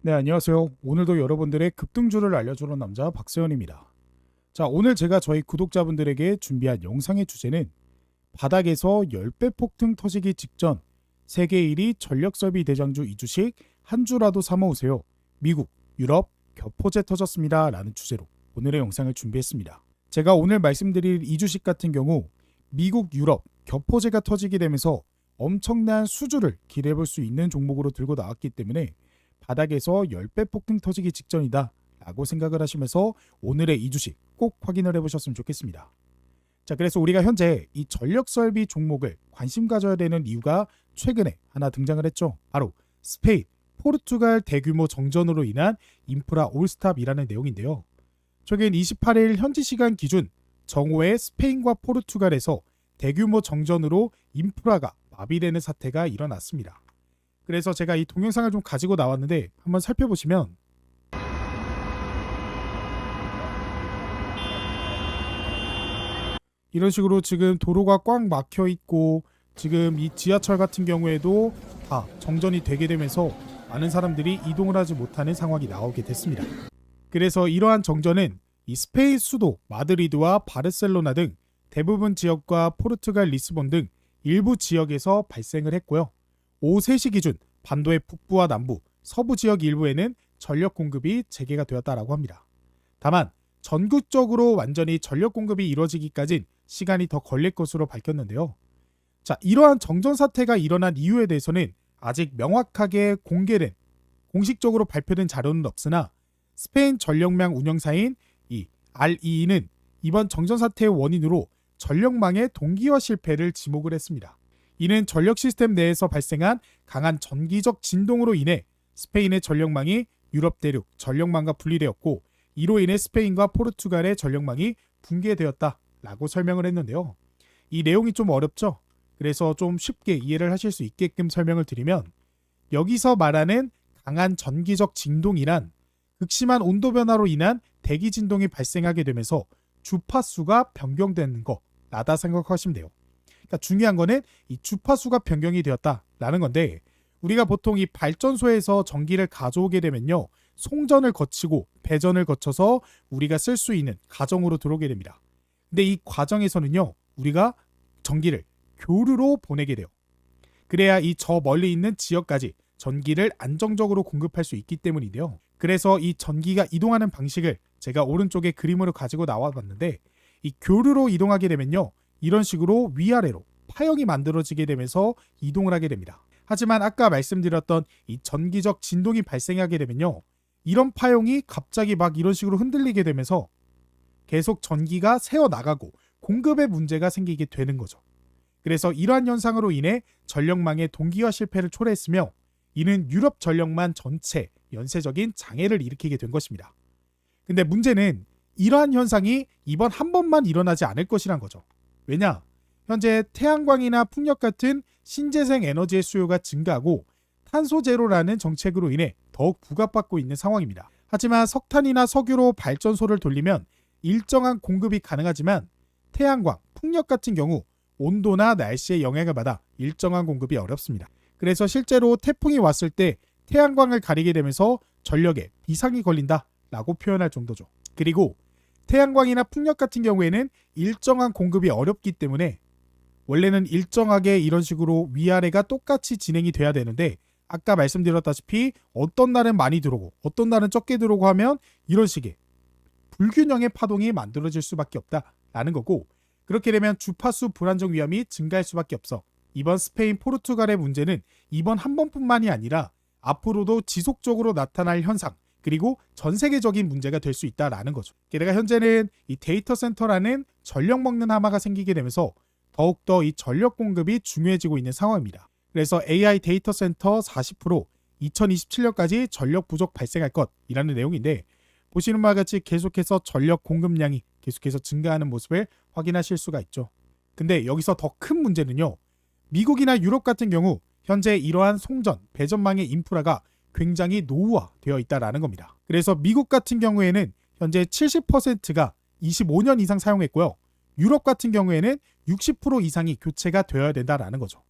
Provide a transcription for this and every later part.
네, 안녕하세요. 오늘도 여러분들의 급등주를 알려주는 남자 박세현입니다. 자, 오늘 제가 저희 구독자분들에게 준비한 영상의 주제는 바닥에서 10배 폭등 터지기 직전 세계 1위 전력설비 대장주 이 주식 한 주라도 사모으세요. 미국, 유럽, 격포제 터졌습니다. 라는 주제로 오늘의 영상을 준비했습니다. 제가 오늘 말씀드릴 이 주식 같은 경우 미국, 유럽, 격포제가 터지게 되면서 엄청난 수주를 기대해볼 수 있는 종목으로 들고 나왔기 때문에 바닥에서 10배 폭등 터지기 직전이다 라고 생각을 하시면서 오늘의 이 주식 꼭 확인을 해보셨으면 좋겠습니다. 자, 그래서 우리가 현재 이 전력설비 종목을 관심 가져야 되는 이유가 최근에 하나 등장을 했죠. 바로 스페인, 포르투갈 대규모 정전으로 인한 인프라 올스탑이라는 내용인데요. 최근 28일 현지 시간 기준 정오에 스페인과 포르투갈에서 대규모 정전으로 인프라가 마비되는 사태가 일어났습니다. 그래서 제가 이 동영상을 좀 가지고 나왔는데 한번 살펴보시면 이런 식으로 지금 도로가 꽉 막혀 있고 지금 이 지하철 같은 경우에도 다 정전이 되게 되면서 많은 사람들이 이동을 하지 못하는 상황이 나오게 됐습니다. 그래서 이러한 정전은 이 스페인 수도 마드리드와 바르셀로나 등 대부분 지역과 포르투갈 리스본 등 일부 지역에서 발생을 했고요. 오후 3시 기준 반도의 북부와 남부, 서부 지역 일부에는 전력 공급이 재개가 되었다라고 합니다. 다만 전국적으로 완전히 전력 공급이 이루어지기까진 시간이 더 걸릴 것으로 밝혔는데요. 자, 이러한 정전 사태가 일어난 이유에 대해서는 아직 명확하게 공개된 공식적으로 발표된 자료는 없으나 스페인 전력망 운영사인 이 REE는 이번 정전 사태의 원인으로 전력망의 동기화 실패를 지목을 했습니다. 이는 전력 시스템 내에서 발생한 강한 전기적 진동으로 인해 스페인의 전력망이 유럽 대륙 전력망과 분리되었고 이로 인해 스페인과 포르투갈의 전력망이 붕괴되었다라고 설명을 했는데요. 이 내용이 좀 어렵죠? 그래서 좀 쉽게 이해를 하실 수 있게끔 설명을 드리면 여기서 말하는 강한 전기적 진동이란 극심한 온도 변화로 인한 대기 진동이 발생하게 되면서 주파수가 변경되는 거라다 생각하시면 돼요. 그러니까 중요한 거는 이 주파수가 변경이 되었다라는 건데 우리가 보통 이 발전소에서 전기를 가져오게 되면요. 송전을 거치고 배전을 거쳐서 우리가 쓸 수 있는 가정으로 들어오게 됩니다. 근데 이 과정에서는요. 우리가 전기를 교류로 보내게 돼요. 그래야 이 저 멀리 있는 지역까지 전기를 안정적으로 공급할 수 있기 때문인데요. 그래서 이 전기가 이동하는 방식을 제가 오른쪽에 그림으로 가지고 나와봤는데 이 교류로 이동하게 되면요. 이런 식으로 위아래로 파형이 만들어지게 되면서 이동을 하게 됩니다. 하지만 아까 말씀드렸던 이 전기적 진동이 발생하게 되면요. 이런 파형이 갑자기 막 이런 식으로 흔들리게 되면서 계속 전기가 새어나가고 공급에 문제가 생기게 되는 거죠. 그래서 이러한 현상으로 인해 전력망의 동기화 실패를 초래했으며 이는 유럽 전력망 전체 연쇄적인 장애를 일으키게 된 것입니다. 근데 문제는 이러한 현상이 이번 한 번만 일어나지 않을 것이란 거죠. 왜냐? 현재 태양광이나 풍력 같은 신재생 에너지의 수요가 증가하고 탄소 제로라는 정책으로 인해 더욱 부각받고 있는 상황입니다. 하지만 석탄이나 석유로 발전소를 돌리면 일정한 공급이 가능하지만 태양광, 풍력 같은 경우 온도나 날씨의 영향을 받아 일정한 공급이 어렵습니다. 그래서 실제로 태풍이 왔을 때 태양광을 가리게 되면서 전력에 비상이 걸린다라고 표현할 정도죠. 그리고 태양광이나 풍력 같은 경우에는 일정한 공급이 어렵기 때문에 원래는 일정하게 이런 식으로 위아래가 똑같이 진행이 돼야 되는데 아까 말씀드렸다시피 어떤 날은 많이 들어오고 어떤 날은 적게 들어오고 하면 이런 식의 불균형의 파동이 만들어질 수밖에 없다라는 거고 그렇게 되면 주파수 불안정 위험이 증가할 수밖에 없어. 이번 스페인, 포르투갈의 문제는 이번 한 번뿐만이 아니라 앞으로도 지속적으로 나타날 현상 그리고 전 세계적인 문제가 될 수 있다라는 거죠. 게다가 현재는 이 데이터 센터라는 전력 먹는 하마가 생기게 되면서 더욱더 이 전력 공급이 중요해지고 있는 상황입니다. 그래서 AI 데이터 센터 40% 2027년까지 전력 부족 발생할 것이라는 내용인데 보시는 바와 같이 계속해서 전력 공급량이 계속해서 증가하는 모습을 확인하실 수가 있죠. 근데 여기서 더 큰 문제는요. 미국이나 유럽 같은 경우 현재 이러한 송전, 배전망의 인프라가 굉장히 노후화되어 있다는 겁니다. 그래서 미국 같은 경우에는 현재 70%가 25년 이상 사용했고요. 유럽 같은 경우에는 60% 이상이 교체가 되어야 된다는 거죠.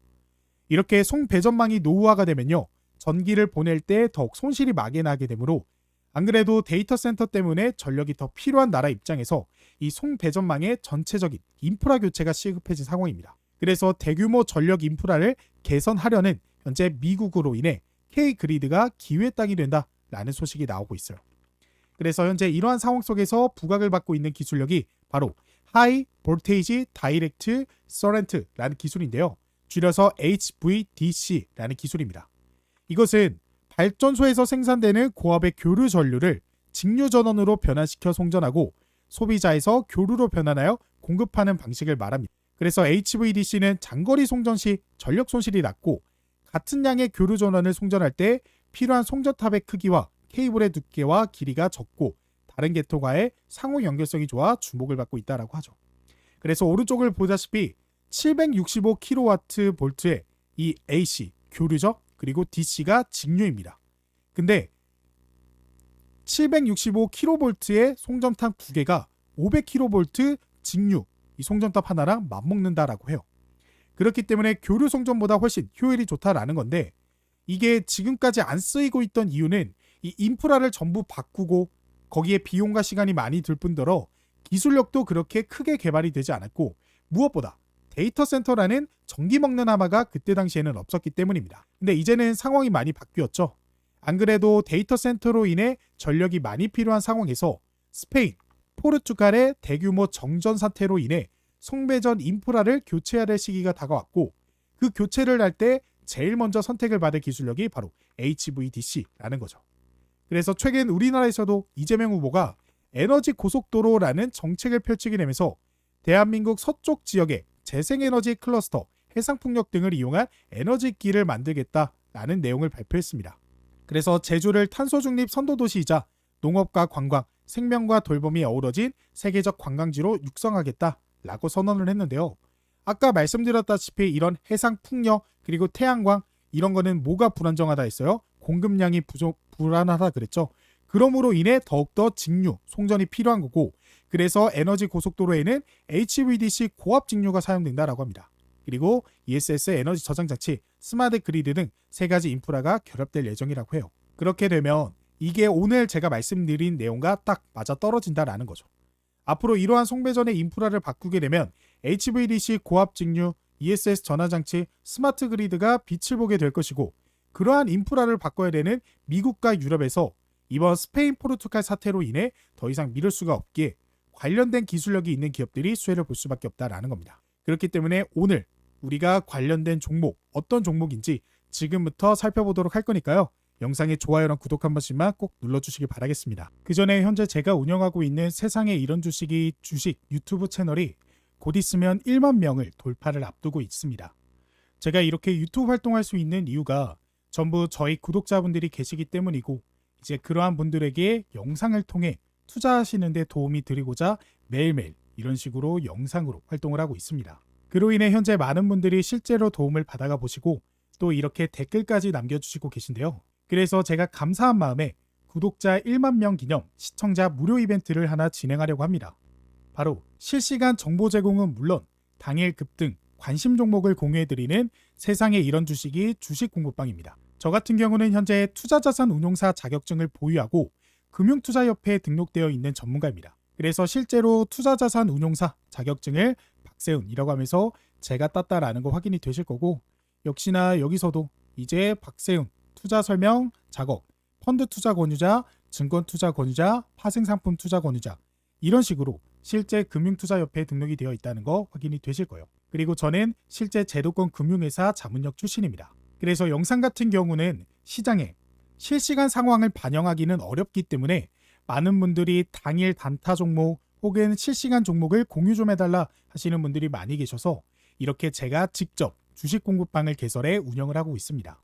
이렇게 송배전망이 노후화가 되면요. 전기를 보낼 때 더욱 손실이 막연하게 되므로 안 그래도 데이터 센터 때문에 전력이 더 필요한 나라 입장에서 이 송배전망의 전체적인 인프라 교체가 시급해진 상황입니다. 그래서 대규모 전력 인프라를 개선하려는 현재 미국으로 인해 K-그리드가 기회의 땅이 된다라는 소식이 나오고 있어요. 그래서 현재 이러한 상황 속에서 부각을 받고 있는 기술력이 바로 High Voltage Direct Current라는 기술인데요. 줄여서 HVDC라는 기술입니다. 이것은 발전소에서 생산되는 고압의 교류 전류를 직류 전원으로 변환시켜 송전하고 소비자에서 교류로 변환하여 공급하는 방식을 말합니다. 그래서 HVDC는 장거리 송전 시 전력 손실이 낮고 같은 양의 교류 전원을 송전할 때 필요한 송전탑의 크기와 케이블의 두께와 길이가 적고 다른 계통과의 상호 연결성이 좋아 주목을 받고 있다고 하죠. 그래서 오른쪽을 보다시피 765kV의 이 AC 교류죠. 그리고 DC가 직류입니다. 근데 765kV의 송전탑 두 개가 500kV 직류 이 송전탑 하나랑 맞먹는다라고 해요. 그렇기 때문에 교류 송전보다 훨씬 효율이 좋다라는 건데 이게 지금까지 안 쓰이고 있던 이유는 이 인프라를 전부 바꾸고 거기에 비용과 시간이 많이 들 뿐더러 기술력도 그렇게 크게 개발이 되지 않았고 무엇보다 데이터 센터라는 전기 먹는 하마가 그때 당시에는 없었기 때문입니다. 근데 이제는 상황이 많이 바뀌었죠. 안 그래도 데이터 센터로 인해 전력이 많이 필요한 상황에서 스페인, 포르투갈의 대규모 정전 사태로 인해 송배전 인프라를 교체해야 될 시기가 다가왔고 그 교체를 할 때 제일 먼저 선택을 받을 기술력이 바로 HVDC라는 거죠. 그래서 최근 우리나라에서도 이재명 후보가 에너지 고속도로라는 정책을 펼치게 되면서 대한민국 서쪽 지역의 재생에너지 클러스터, 해상풍력 등을 이용한 에너지기를 만들겠다라는 내용을 발표했습니다. 그래서 제주를 탄소중립 선도도시이자 농업과 관광, 생명과 돌봄이 어우러진 세계적 관광지로 육성하겠다라고 선언을 했는데요. 아까 말씀드렸다시피 이런 해상풍력 그리고 태양광 이런 거는 뭐가 불안정하다 했어요? 공급량이 불안하다 그랬죠. 그러므로 인해 더욱더 직류, 송전이 필요한 거고 그래서 에너지 고속도로에는 HVDC 고압 직류가 사용된다라고 합니다. 그리고 ESS 에너지 저장 장치, 스마트 그리드 등 세 가지 인프라가 결합될 예정이라고 해요. 그렇게 되면 이게 오늘 제가 말씀드린 내용과 딱 맞아 떨어진다라는 거죠. 앞으로 이러한 송배전의 인프라를 바꾸게 되면 HVDC 고압 직류, ESS 전화장치, 스마트 그리드가 빛을 보게 될 것이고 그러한 인프라를 바꿔야 되는 미국과 유럽에서 이번 스페인 포르투갈 사태로 인해 더 이상 미룰 수가 없기에 관련된 기술력이 있는 기업들이 수혜를 볼 수밖에 없다라는 겁니다. 그렇기 때문에 오늘 우리가 관련된 종목, 어떤 종목인지 지금부터 살펴보도록 할 거니까요. 영상에 좋아요랑 구독 한 번씩만 꼭 눌러주시기 바라겠습니다. 그 전에 현재 제가 운영하고 있는 세상에 이런 주식이 주식 유튜브 채널이 곧 있으면 1만 명을 돌파를 앞두고 있습니다. 제가 이렇게 유튜브 활동할 수 있는 이유가 전부 저희 구독자분들이 계시기 때문이고 이제 그러한 분들에게 영상을 통해 투자하시는 데 도움이 드리고자 매일매일 이런 식으로 영상으로 활동을 하고 있습니다. 그로 인해 현재 많은 분들이 실제로 도움을 받아가 보시고 또 이렇게 댓글까지 남겨주시고 계신데요. 그래서 제가 감사한 마음에 구독자 1만 명 기념 시청자 무료 이벤트를 하나 진행하려고 합니다. 바로 실시간 정보 제공은 물론 당일 급등, 관심 종목을 공유해드리는 세상에 이런 주식이 주식 공부방입니다. 저 같은 경우는 현재 투자자산 운용사 자격증을 보유하고 금융투자협회에 등록되어 있는 전문가입니다. 그래서 실제로 투자자산 운용사 자격증을 박세훈이라고 하면서 제가 땄다라는 거 확인이 되실 거고 역시나 여기서도 이제 박세훈 투자 설명 작업, 펀드 투자 권유자, 증권 투자 권유자, 파생상품 투자 권유자 이런 식으로 실제 금융투자협회에 등록이 되어 있다는 거 확인이 되실 거예요. 그리고 저는 실제 제도권 금융회사 자문역 출신입니다. 그래서 영상 같은 경우는 시장의 실시간 상황을 반영하기는 어렵기 때문에 많은 분들이 당일 단타 종목 혹은 실시간 종목을 공유 좀 해달라 하시는 분들이 많이 계셔서 이렇게 제가 직접 주식 공부방을 개설해 운영을 하고 있습니다.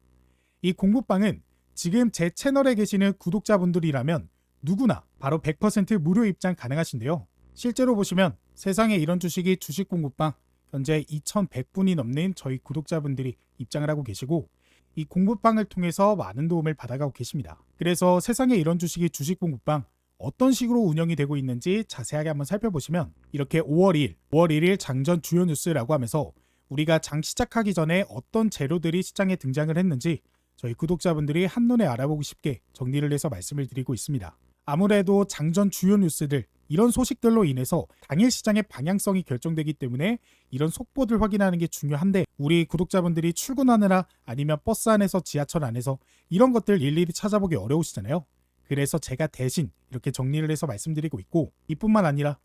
이 공부방은 지금 제 채널에 계시는 구독자분들이라면 누구나 바로 100% 무료 입장 가능하신데요. 실제로 보시면 세상에 이런 주식이 주식 공부방 현재 2100분이 넘는 저희 구독자분들이 입장을 하고 계시고 이 공부방을 통해서 많은 도움을 받아가고 계십니다. 그래서 세상에 이런 주식이 주식 공부방 어떤 식으로 운영이 되고 있는지 자세하게 한번 살펴보시면 이렇게 5월 1일 장전 주요 뉴스라고 하면서 우리가 장 시작하기 전에 어떤 재료들이 시장에 등장을 했는지 저희 구독자분들이 한눈에 알아보기 쉽게 정리를 해서 말씀을 드리고 있습니다. 아무래도 장전 주요 뉴스들, 이런 소식들로 인해서 당일 시장의 방향성이 결정되기 때문에 이런 속보들 확인하는 게 중요한데, 우리 구독자분들이 출근하느라 아니면 버스 안에서 지하철 안에서 이런 것들 일일이 찾아보기 어려우시잖아요. 그래서 제가 대신 이렇게 정리를 해서 말씀드리고 있고, 이뿐만 아니라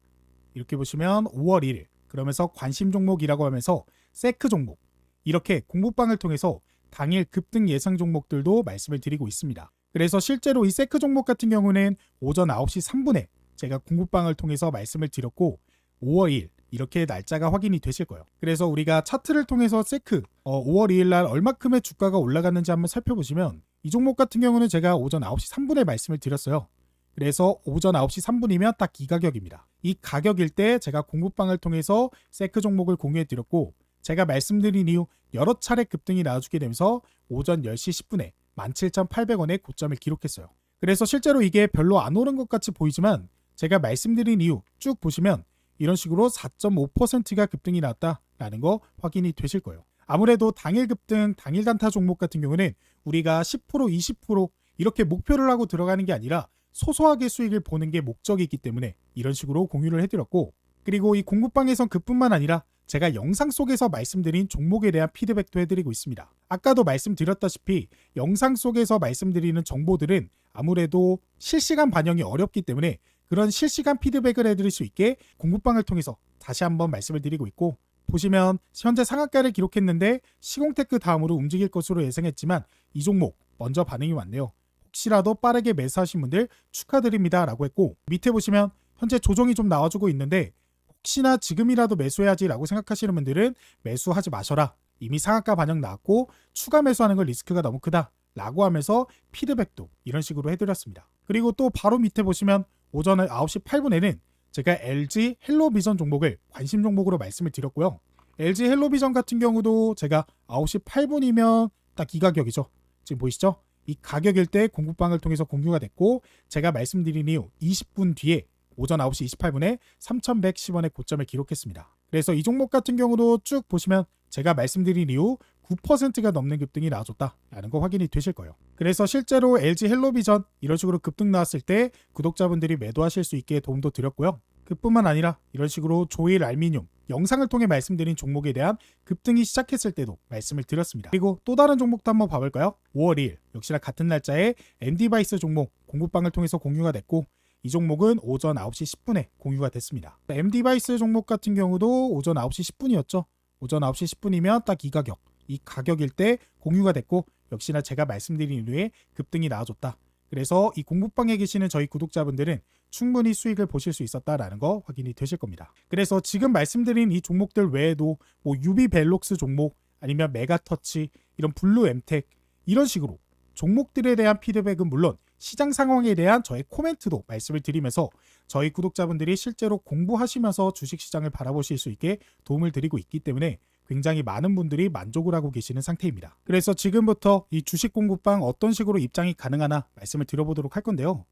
이렇게 보시면 5월 1일 그러면서 관심 종목이라고 하면서 세크 종목, 이렇게 공부방을 통해서 당일 급등 예상 종목들도 말씀을 드리고 있습니다. 그래서 실제로 이 세크 종목 같은 경우는 오전 9시 3분에 제가 공부방을 통해서 말씀을 드렸고 5월 2일 이렇게 날짜가 확인이 되실 거예요. 그래서 우리가 차트를 통해서 세크 5월 2일 날 얼마큼의 주가가 올라갔는지 한번 살펴보시면, 이 종목 같은 경우는 제가 오전 9시 3분에 말씀을 드렸어요. 그래서 오전 9시 3분이면 딱 이 가격입니다. 이 가격일 때 제가 공부방을 통해서 세크 종목을 공유해 드렸고, 제가 말씀드린 이후 여러 차례 급등이 나와주게 되면서 오전 10시 10분에 17,800원의 고점을 기록했어요. 그래서 실제로 이게 별로 안 오른 것 같이 보이지만 제가 말씀드린 이후 쭉 보시면 이런 식으로 4.5%가 급등이 나왔다라는 거 확인이 되실 거예요. 아무래도 당일 급등, 당일 단타 종목 같은 경우는 우리가 10%, 20% 이렇게 목표를 하고 들어가는 게 아니라 소소하게 수익을 보는 게 목적이기 때문에 이런 식으로 공유를 해드렸고, 그리고 이 공부방에선 그뿐만 아니라 제가 영상 속에서 말씀드린 종목에 대한 피드백도 해드리고 있습니다. 아까도 말씀드렸다시피 영상 속에서 말씀드리는 정보들은 아무래도 실시간 반영이 어렵기 때문에 그런 실시간 피드백을 해드릴 수 있게 공부방을 통해서 다시 한번 말씀을 드리고 있고, 보시면 현재 상한가를 기록했는데 시공테크 다음으로 움직일 것으로 예상했지만 이 종목 먼저 반응이 왔네요. 혹시라도 빠르게 매수하신 분들 축하드립니다 라고 했고, 밑에 보시면 현재 조정이 좀 나와주고 있는데 혹시나 지금이라도 매수해야지 라고 생각하시는 분들은 매수하지 마셔라, 이미 상한가 반영 나왔고 추가 매수하는 건 리스크가 너무 크다 라고 하면서 피드백도 이런 식으로 해드렸습니다. 그리고 또 바로 밑에 보시면 오전 9시 8분에는 제가 LG 헬로비전 종목을 관심 종목으로 말씀을 드렸고요. LG 헬로비전 같은 경우도 제가 9시 8분이면 딱 이 가격이죠. 지금 보이시죠? 이 가격일 때 공부방을 통해서 공유가 됐고, 제가 말씀드린 이후 20분 뒤에 오전 9시 28분에 3,110원의 고점을 기록했습니다. 그래서 이 종목 같은 경우도 쭉 보시면 제가 말씀드린 이후 9%가 넘는 급등이 나와줬다라는 거 확인이 되실 거예요. 그래서 실제로 LG 헬로비전 이런 식으로 급등 나왔을 때 구독자분들이 매도하실 수 있게 도움도 드렸고요. 그뿐만 아니라 이런 식으로 조일 알미늄 영상을 통해 말씀드린 종목에 대한 급등이 시작했을 때도 말씀을 드렸습니다. 그리고 또 다른 종목도 한번 봐볼까요? 5월 2일 역시나 같은 날짜에 엔디바이스 종목 공부방을 통해서 공유가 됐고, 이 종목은 오전 9시 10분에 공유가 됐습니다. MD바이스 종목 같은 경우도 오전 9시 10분이었죠. 오전 9시 10분이면 딱 이 가격, 이 가격일 때 공유가 됐고, 역시나 제가 말씀드린 이후에 급등이 나와줬다. 그래서 이 공부방에 계시는 저희 구독자분들은 충분히 수익을 보실 수 있었다라는 거 확인이 되실 겁니다. 그래서 지금 말씀드린 이 종목들 외에도 뭐 유비벨록스 종목, 아니면 메가터치, 이런 블루엠텍 이런 식으로 종목들에 대한 피드백은 물론 시장 상황에 대한 저의 코멘트도 말씀을 드리면서 저희 구독자분들이 실제로 공부하시면서 주식시장을 바라보실 수 있게 도움을 드리고 있기 때문에 굉장히 많은 분들이 만족을 하고 계시는 상태입니다. 그래서 지금부터 이 주식 공부방 어떤 식으로 입장이 가능하나 말씀을 드려보도록 할 건데요.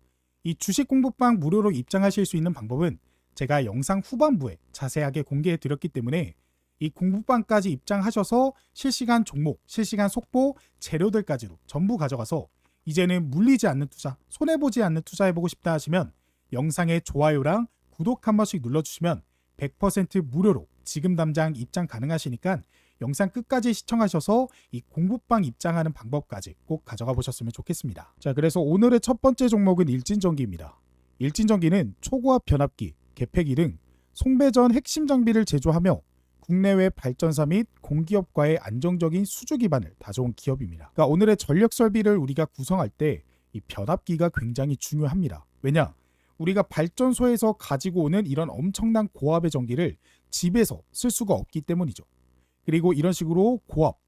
이 주식 공부방 무료로 입장하실 수 있는 방법은 제가 영상 후반부에 자세하게 공개해 드렸기 때문에 이 공부방까지 입장하셔서 실시간 종목, 실시간 속보, 재료들까지도 전부 가져가서 이제는 물리지 않는 투자, 손해보지 않는 투자해보고 싶다 하시면 영상에 좋아요랑 구독 한 번씩 눌러주시면 100% 무료로 지금 당장 입장 가능하시니까 영상 끝까지 시청하셔서 이 공부방 입장하는 방법까지 꼭 가져가 보셨으면 좋겠습니다. 자, 그래서 오늘의 첫 번째 종목은 일진전기입니다. 일진전기는 초고압 변압기, 개폐기 등 송배전 핵심 장비를 제조하며 국내외 발전사 및 공기업과의 안정적인 수주 기반을 다져온 기업입니다. 그러니까 오늘의 전력 설비를 우리가 구성할 때 이 변압기가 굉장히 중요합니다. 왜냐? 우리가 발전소에서 가지고 오는 이런 엄청난 고압의 전기를 집에서 쓸 수가 없기 때문이죠. 그리고 이런 식으로 고압,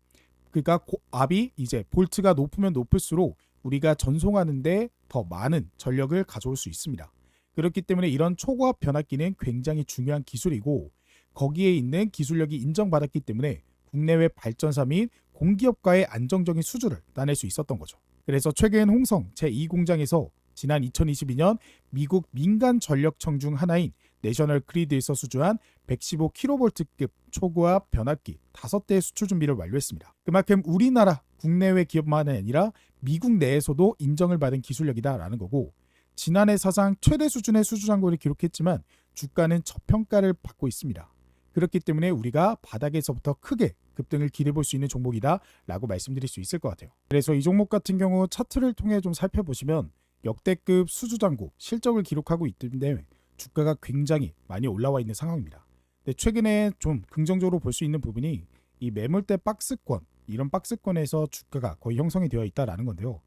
그러니까 압이 이제 볼트가 높으면 높을수록 우리가 전송하는데 더 많은 전력을 가져올 수 있습니다. 그렇기 때문에 이런 초고압 변압기는 굉장히 중요한 기술이고, 거기에 있는 기술력이 인정받았기 때문에 국내외 발전사 및 공기업과의 안정적인 수주를 따낼 수 있었던 거죠. 그래서 최근 홍성 제2공장에서 지난 2022년 미국 민간 전력청 중 하나인 내셔널 그리드에서 수주한 115kV급 초고압 변압기 5대의 수출 준비를 완료했습니다. 그만큼 우리나라 국내외 기업만이 아니라 미국 내에서도 인정을 받은 기술력이다라는 거고, 지난해 사상 최대 수준의 수주 잔고를 기록했지만 주가는 저평가를 받고 있습니다. 그렇기 때문에 우리가 바닥에서부터 크게 급등을 기대볼 수 있는 종목이다라고 말씀드릴 수 있을 것 같아요. 그래서 이 종목 같은 경우 차트를 통해 좀 살펴보시면 역대급 수주 잔고 실적을 기록하고 있기 때문에 주가가 굉장히 많이 올라와 있는 상황입니다. 근데 최근에 좀 긍정적으로 볼 수 있는 부분이 이 매물대 박스권, 이런 박스권에서 주가가 거의 형성이 되어 있다라는 건데요.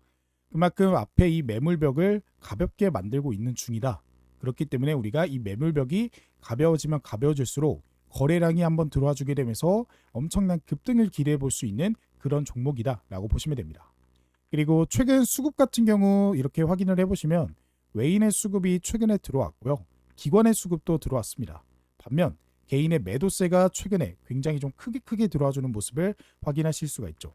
그만큼 앞에 이 매물벽을 가볍게 만들고 있는 중이다. 그렇기 때문에 우리가 이 매물벽이 가벼워지면 가벼워질수록 거래량이 한번 들어와 주게 되면서 엄청난 급등을 기대해 볼 수 있는 그런 종목이다라고 보시면 됩니다. 그리고 최근 수급 같은 경우 이렇게 확인을 해보시면 외인의 수급이 최근에 들어왔고요. 기관의 수급도 들어왔습니다. 반면 개인의 매도세가 최근에 굉장히 좀 크게 들어와주는 모습을 확인하실 수가 있죠.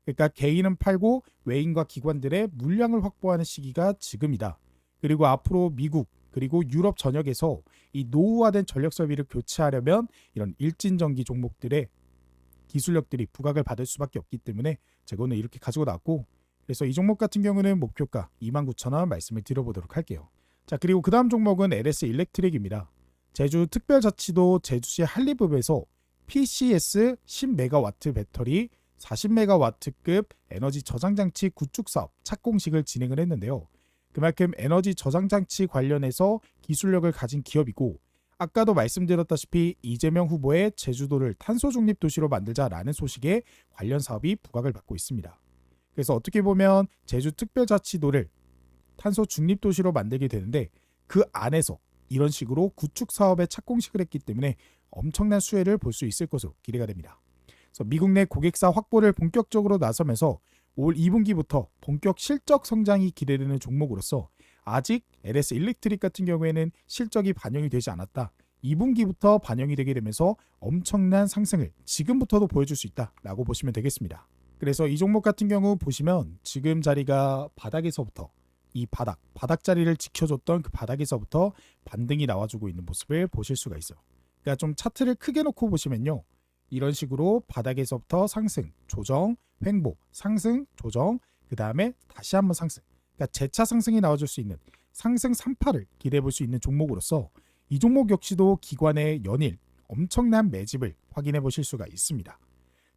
그러니까 개인은 팔고 외인과 기관들의 물량을 확보하는 시기가 지금이다. 그리고 앞으로 미국 그리고 유럽 전역에서 이 노후화된 전력 설비를 교체하려면 이런 일진전기 종목들의 기술력들이 부각을 받을 수밖에 없기 때문에 제가 오늘 이렇게 가지고 나왔고, 그래서 이 종목 같은 경우는 목표가 29,000원 말씀을 드려보도록 할게요. 자, 그리고 그 다음 종목은 LS 일렉트릭입니다. 제주 특별자치도 제주시 한리읍에서 PCS 10MW 배터리 40MW급 에너지 저장장치 구축 사업 착공식을 진행을 했는데요. 그만큼 에너지 저장장치 관련해서 기술력을 가진 기업이고, 아까도 말씀드렸다시피 이재명 후보의 제주도를 탄소 중립 도시로 만들자라는 소식에 관련 사업이 부각을 받고 있습니다. 그래서 어떻게 보면 제주 특별자치도를 탄소 중립 도시로 만들게 되는데, 그 안에서 이런 식으로 구축 사업에 착공식을 했기 때문에 엄청난 수혜를 볼 수 있을 것으로 기대가 됩니다. 그래서 미국 내 고객사 확보를 본격적으로 나서면서 올 2분기부터 본격 실적 성장이 기대되는 종목으로서 아직 LS 일렉트릭 같은 경우에는 실적이 반영이 되지 않았다. 2분기부터 반영이 되게 되면서 엄청난 상승을 지금부터도 보여줄 수 있다라고 보시면 되겠습니다. 그래서 이 종목 같은 경우 보시면 지금 자리가 바닥에서부터 이 바닥 자리를 지켜줬던 그 바닥에서부터 반등이 나와주고 있는 모습을 보실 수가 있어요. 그러니까 좀 차트를 크게 놓고 보시면요. 이런 식으로 바닥에서부터 상승, 조정, 횡보, 상승, 조정, 그 다음에 다시 한번 상승. 그러니까 재차 상승이 나와줄 수 있는 상승 3파를 기대해 볼 수 있는 종목으로서 이 종목 역시도 기관의 연일 엄청난 매집을 확인해 보실 수가 있습니다.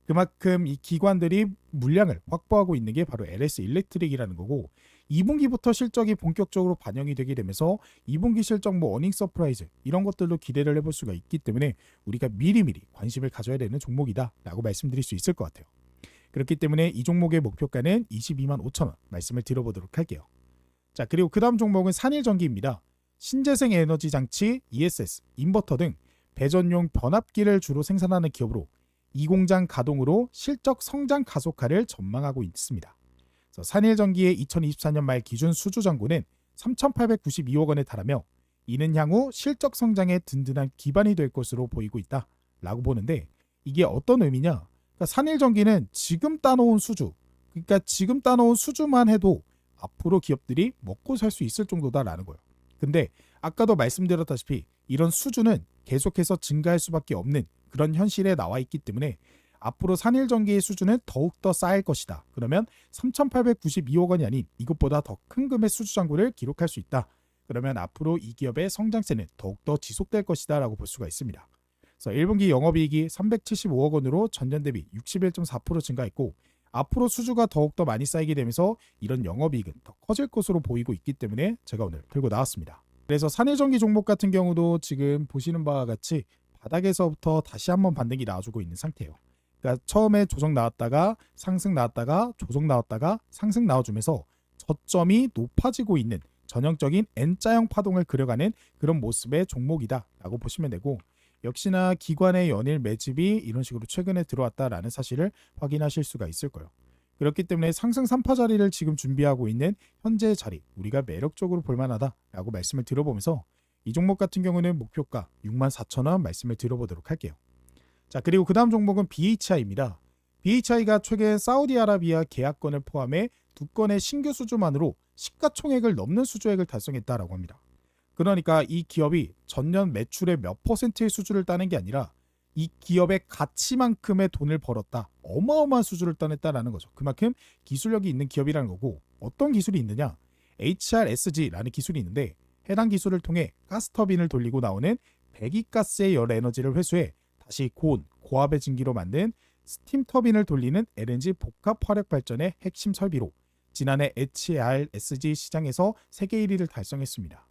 그만큼 이 기관들이 물량을 확보하고 있는 게 바로 LS 일렉트릭이라는 거고, 2분기부터 실적이 본격적으로 반영이 되게 되면서 2분기 실적 어닝 서프라이즈 이런 것들도 기대를 해볼 수가 있기 때문에 우리가 미리미리 관심을 가져야 되는 종목이다 라고 말씀드릴 수 있을 것 같아요. 그렇기 때문에 이 종목의 목표가는 225,000원 말씀을 드려보도록 할게요. 자, 그리고 그 다음 종목은 산일전기입니다. 신재생 에너지 장치, ESS, 인버터 등 배전용 변압기를 주로 생산하는 기업으로 이 공장 가동으로 실적 성장 가속화를 전망하고 있습니다. 산일전기의 2024년 말 기준 수주 잔고는 3,892억 원에 달하며 이는 향후 실적 성장에 든든한 기반이 될 것으로 보이고 있다라고 보는데, 이게 어떤 의미냐? 그러니까 산일전기는 지금 따놓은 수주, 그러니까 지금 따놓은 수주만 해도 앞으로 기업들이 먹고 살 수 있을 정도다라는 거예요. 근데 아까도 말씀드렸다시피 이런 수주는 계속해서 증가할 수밖에 없는 그런 현실에 나와 있기 때문에 앞으로 산일전기의 수주는 더욱더 쌓일 것이다. 그러면 3,892억 원이 아닌 이것보다 더 큰 금의 수주 잔고를 기록할 수 있다. 그러면 앞으로 이 기업의 성장세는 더욱더 지속될 것이다 라고 볼 수가 있습니다. 그래서 1분기 영업이익이 375억 원으로 전년 대비 61.4% 증가했고, 앞으로 수주가 더욱더 많이 쌓이게 되면서 이런 영업이익은 더 커질 것으로 보이고 있기 때문에 제가 오늘 들고 나왔습니다. 그래서 산일전기 종목 같은 경우도 지금 보시는 바와 같이 바닥에서부터 다시 한번 반등이 나와주고 있는 상태예요. 그러니까 처음에 조정 나왔다가 상승 나왔다가 조정 나왔다가 상승 나와주면서 저점이 높아지고 있는 전형적인 N자형 파동을 그려가는 그런 모습의 종목이다라고 보시면 되고, 역시나 기관의 연일 매집이 이런 식으로 최근에 들어왔다라는 사실을 확인하실 수가 있을 거예요. 그렇기 때문에 상승 3파 자리를 지금 준비하고 있는 현재의 자리, 우리가 매력적으로 볼만하다라고 말씀을 드려보면서 이 종목 같은 경우는 목표가 64,000원 말씀을 드려보도록 할게요. 자, 그리고 그 다음 종목은 BHI입니다. BHI가 최근 사우디아라비아 계약건을 포함해 2건의 신규 수주만으로 시가총액을 넘는 수주액을 달성했다라고 합니다. 그러니까 이 기업이 전년 매출의 몇 퍼센트의 수주를 따는 게 아니라 이 기업의 가치만큼의 돈을 벌었다. 어마어마한 수주를 따냈다라는 거죠. 그만큼 기술력이 있는 기업이라는 거고, 어떤 기술이 있느냐? HRSG라는 기술이 있는데, 해당 기술을 통해 가스터빈을 돌리고 나오는 배기가스의 열 에너지를 회수해 다시 고압의 증기로 만든 스팀 터빈을 돌리는 LNG 복합 화력 발전의 핵심 설비로 지난해 HRSG 시장에서 세계 1위를 달성했습니다.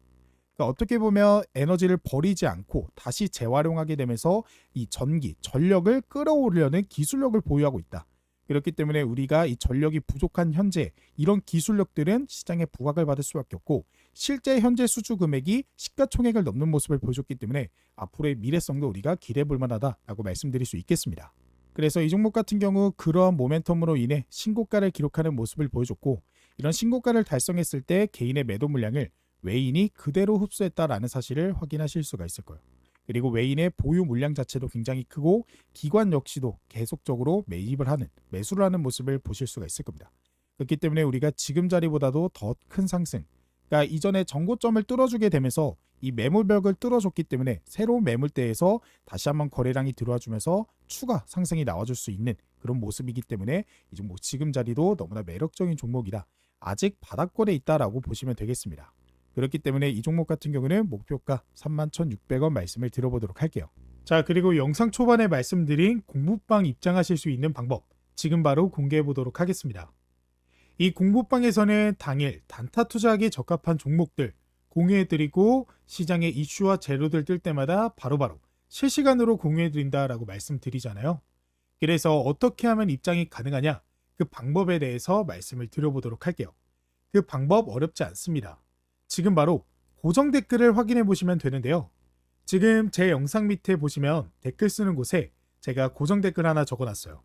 그러니까 어떻게 보면 에너지를 버리지 않고 다시 재활용하게 되면서 이 전기, 전력을 끌어오려는 기술력을 보유하고 있다. 그렇기 때문에 우리가 이 전력이 부족한 현재 이런 기술력들은 시장에 부각을 받을 수밖에 없고, 실제 현재 수주 금액이 시가총액을 넘는 모습을 보여줬기 때문에 앞으로의 미래성도 우리가 기대해 볼 만하다라고 말씀드릴 수 있겠습니다. 그래서 이 종목 같은 경우 그러한 모멘텀으로 인해 신고가를 기록하는 모습을 보여줬고, 이런 신고가를 달성했을 때 개인의 매도 물량을 외인이 그대로 흡수했다라는 사실을 확인하실 수가 있을 거예요. 그리고 외인의 보유 물량 자체도 굉장히 크고 기관 역시도 계속적으로 매입을 하는, 매수를 하는 모습을 보실 수가 있을 겁니다. 그렇기 때문에 우리가 지금 자리보다도 더 큰 상승, 그러니까 이전에 정고점을 뚫어주게 되면서 이 매물벽을 뚫어줬기 때문에 새로운 매물대에서 다시 한번 거래량이 들어와 주면서 추가 상승이 나와줄 수 있는 그런 모습이기 때문에 이 종목 지금 자리도 너무나 매력적인 종목이다. 아직 바닥권에 있다라고 보시면 되겠습니다. 그렇기 때문에 이 종목 같은 경우는 목표가 31,600원 말씀을 드려보도록 할게요. 자, 그리고 영상 초반에 말씀드린 공부방 입장하실 수 있는 방법 지금 바로 공개해 보도록 하겠습니다. 이 공부방에서는 당일 단타 투자하기 적합한 종목들 공유해드리고, 시장의 이슈와 재료들 뜰 때마다 바로바로 실시간으로 공유해드린다라고 말씀드리잖아요. 그래서 어떻게 하면 입장이 가능하냐, 그 방법에 대해서 말씀을 드려보도록 할게요. 그 방법 어렵지 않습니다. 지금 바로 고정 댓글을 확인해 보시면 되는데요. 지금 제 영상 밑에 보시면 댓글 쓰는 곳에 제가 고정 댓글 하나 적어놨어요.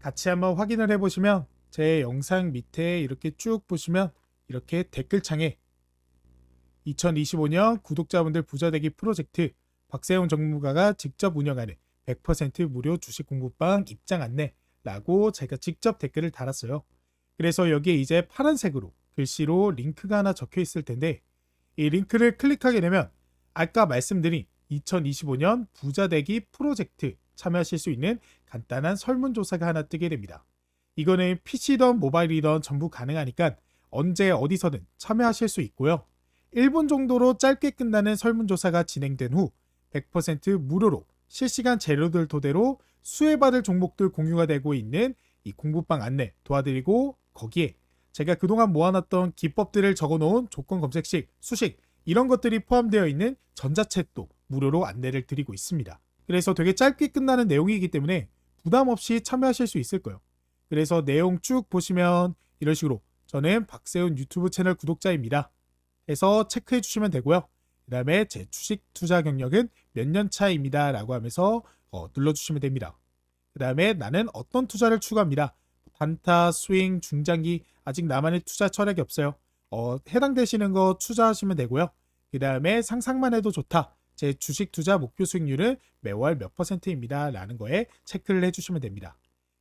같이 한번 확인을 해보시면 제 영상 밑에 이렇게 쭉 보시면 이렇게 댓글창에 2025년 구독자분들 부자되기 프로젝트 박세훈 전문가가 직접 운영하는 100% 무료 주식 공부방 입장 안내라고 제가 직접 댓글을 달았어요. 그래서 여기에 이제 파란색으로 글씨로 링크가 하나 적혀 있을 텐데, 이 링크를 클릭하게 되면 아까 말씀드린 2025년 부자되기 프로젝트 참여하실 수 있는 간단한 설문조사가 하나 뜨게 됩니다. 이거는 PC든 모바일이든 전부 가능하니까 언제 어디서든 참여하실 수 있고요. 1분 정도로 짧게 끝나는 설문조사가 진행된 후 100% 무료로 실시간 재료들 토대로 수혜받을 종목들 공유가 되고 있는 이 공부방 안내 도와드리고, 거기에 제가 그동안 모아놨던 기법들을 적어놓은 조건 검색식, 수식 이런 것들이 포함되어 있는 전자책도 무료로 안내를 드리고 있습니다. 그래서 되게 짧게 끝나는 내용이기 때문에 부담 없이 참여하실 수 있을 거예요. 그래서 내용 쭉 보시면 이런 식으로 저는 박세훈 유튜브 채널 구독자입니다 해서 체크해 주시면 되고요. 그 다음에 제 주식 투자 경력은 몇 년 차입니다 라고 하면서 눌러주시면 됩니다. 그 다음에 나는 어떤 투자를 추구합니다. 단타, 스윙, 중장기 아직 나만의 투자 철학이 없어요. 해당되시는 거 투자하시면 되고요. 그 다음에 상상만 해도 좋다. 제 주식 투자 목표 수익률은 매월 몇 %입니다 라는 거에 체크를 해주시면 됩니다.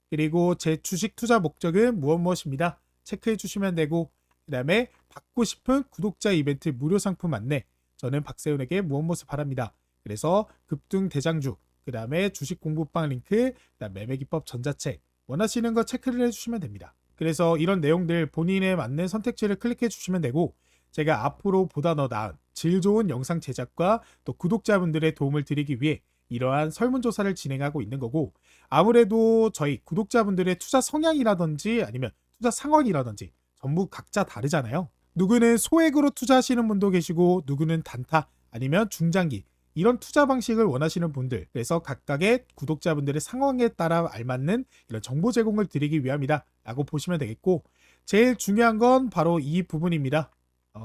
그리고 제 주식 투자 목적은 무엇입니다. 체크해 주시면 되고, 그 다음에 받고 싶은 구독자 이벤트 무료 상품 안내, 저는 박세훈에게 무엇 바랍니다. 그래서 급등 대장주, 그 다음에 주식 공부방 링크, 그다음 매매기법 전자책 원하시는 거 체크를 해주시면 됩니다. 그래서 이런 내용들 본인에 맞는 선택지를 클릭해 주시면 되고, 제가 앞으로 보다 더 나은 질 좋은 영상 제작과 또 구독자분들의 도움을 드리기 위해 이러한 설문조사를 진행하고 있는 거고, 아무래도 저희 구독자분들의 투자 성향이라든지 아니면 투자 상황이라든지 전부 각자 다르잖아요. 누구는 소액으로 투자하시는 분도 계시고, 누구는 단타 아니면 중장기 이런 투자 방식을 원하시는 분들, 그래서 각각의 구독자분들의 상황에 따라 알맞는 이런 정보 제공을 드리기 위함이다 라고 보시면 되겠고, 제일 중요한 건 바로 이 부분입니다.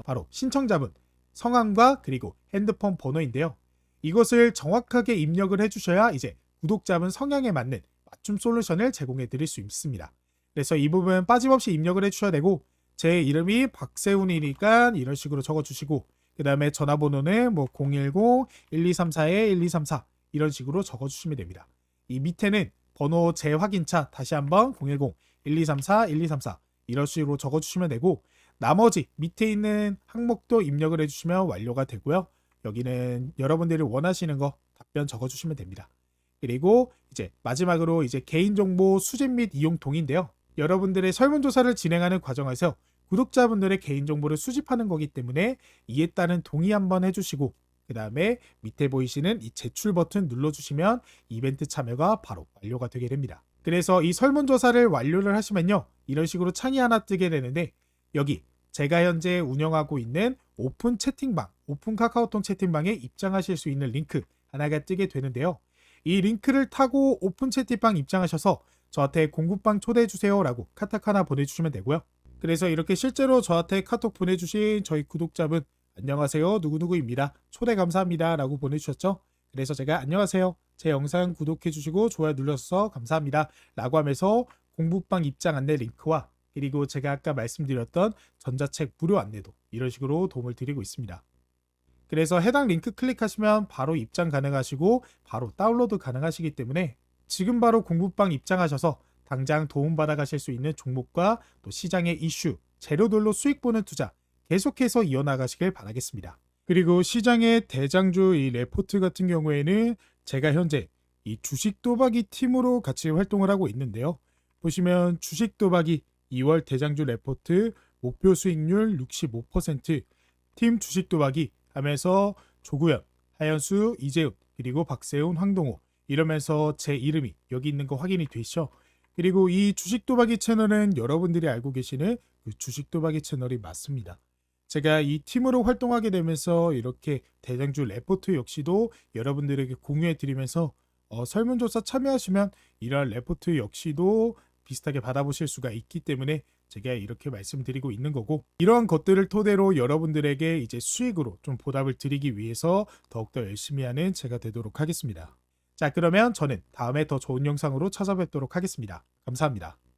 바로 신청자분 성함과 그리고 핸드폰 번호인데요. 이것을 정확하게 입력을 해주셔야 이제 구독자분 성향에 맞는 맞춤 솔루션을 제공해 드릴 수 있습니다. 그래서 이 부분 빠짐없이 입력을 해주셔야 되고, 제 이름이 박세훈이니까 이런 식으로 적어주시고, 그 다음에 전화번호는 010-1234-1234 이런 식으로 적어주시면 됩니다. 이 밑에는 번호 재확인차 다시 한번 010-1234-1234 이런 식으로 적어주시면 되고, 나머지 밑에 있는 항목도 입력을 해주시면 완료가 되고요. 여기는 여러분들이 원하시는 거 답변 적어주시면 됩니다. 그리고 이제 마지막으로 이제 개인정보 수집 및 이용 동의인데요. 여러분들의 설문조사를 진행하는 과정에서 구독자분들의 개인정보를 수집하는 거기 때문에 이에 따른 동의 한번 해주시고 그 다음에 밑에 보이시는 이 제출 버튼 눌러주시면 이벤트 참여가 바로 완료가 되게 됩니다. 그래서 이 설문조사를 완료를 하시면요. 이런 식으로 창이 하나 뜨게 되는데 여기 제가 현재 운영하고 있는 오픈 채팅방, 오픈 카카오톡 채팅방에 입장하실 수 있는 링크 하나가 뜨게 되는데요. 이 링크를 타고 오픈 채팅방 입장하셔서 저한테 공부방 초대해주세요 라고 카톡 하나 보내주시면 되고요. 그래서 이렇게 실제로 저한테 카톡 보내주신 저희 구독자분 안녕하세요 누구누구입니다. 초대 감사합니다 라고 보내주셨죠. 그래서 제가 안녕하세요. 제 영상 구독해주시고 좋아요 눌러서 감사합니다 라고 하면서 공부방 입장 안내 링크와 그리고 제가 아까 말씀드렸던 전자책 무료 안내도 이런 식으로 도움을 드리고 있습니다. 그래서 해당 링크 클릭하시면 바로 입장 가능하시고 바로 다운로드 가능하시기 때문에 지금 바로 공부방 입장하셔서 당장 도움받아 가실 수 있는 종목과 또 시장의 이슈, 재료들로 수익 보는 투자 계속해서 이어나가시길 바라겠습니다. 그리고 시장의 대장주 이 레포트 같은 경우에는 제가 현재 이 주식 도박이 팀으로 같이 활동을 하고 있는데요. 보시면 주식 도박이 2월 대장주 레포트 목표 수익률 65%, 팀 주식 도박이 하면서 조구현, 하현수, 이재훈, 그리고 박세훈, 황동호 이러면서 제 이름이 여기 있는 거 확인이 되시죠? 그리고 이 주식 도박이 채널은 여러분들이 알고 계시는 그 주식 도박이 채널이 맞습니다. 제가 이 팀으로 활동하게 되면서 이렇게 대장주 레포트 역시도 여러분들에게 공유해 드리면서 설문조사 참여하시면 이러한 레포트 역시도 비슷하게 받아보실 수가 있기 때문에 제가 이렇게 말씀드리고 있는 거고 이러한 것들을 토대로 여러분들에게 이제 수익으로 좀 보답을 드리기 위해서 더욱더 열심히 하는 제가 되도록 하겠습니다. 자, 그러면 저는 다음에 더 좋은 영상으로 찾아뵙도록 하겠습니다. 감사합니다.